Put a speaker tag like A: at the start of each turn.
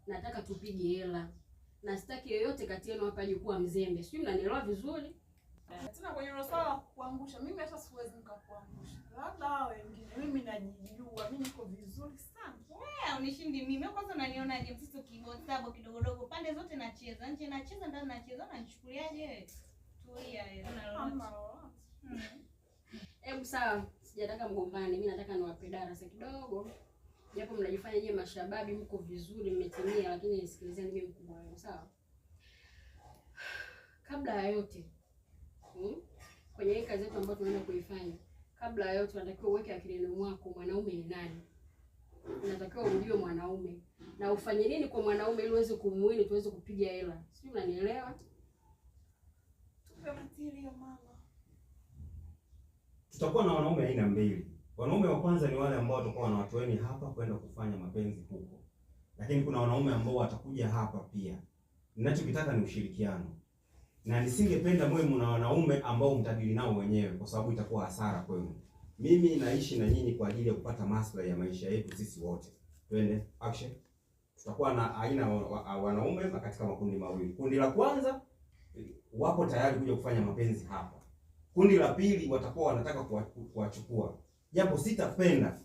A: nataka tupige hela. Na sitaki yoyote kati yenu hapa aje kuwa mzembe. Sijui mnanielewa vizuri?
B: Tena kwenye hilo swala la kuangusha, mimi hata siwezi nikakuangusha. Labda hao wengine. Mimi najijua, mimi niko vizuri sana.
C: Wewe unishindi mimi. Kwanza unanionaje mtoto kibotabo kidogodogo pande zote nacheza. Nje nacheza, ndani nacheza, unanichukuliaje wewe? Tulia wewe.
A: Hebu sawa, sijataka mgombane. Mimi nataka niwape darasa kidogo. Japo mnajifanya nyinyi mashababi mko vizuri, mmetimia, lakini nisikilizeni mimi mkubwa wenu, sawa? Kabla ya yote, kwenye hii kazi yetu ambayo tunaenda kuifanya, kabla ya yote unatakiwa uweke akilini mwako mwanaume ni nani. Unatakiwa ujue mwanaume na ufanye nini kwa mwanaume ili uweze kumuwini, tuweze kupiga hela. Sijui unanielewa?
B: Tupe material mama.
D: Tutakuwa na wanaume aina mbili. Wanaume wa kwanza ni wale ambao watakuwa wanawatoeni hapa kwenda kufanya mapenzi huko. Lakini kuna wanaume ambao watakuja hapa pia. Ninachokitaka ni ushirikiano. Na nisingependa mwe mna wanaume ambao mtadili nao wenyewe kwa sababu itakuwa hasara kwenu. Mimi naishi na nyinyi kwa ajili ya kupata maslahi ya maisha yetu sisi wote. Twende action. Tutakuwa na aina wanaume katika makundi mawili. Kundi la kwanza wapo tayari kuja kufanya mapenzi hapa. Kundi la pili watakuwa wanataka kuwachukua. Japo sitapenda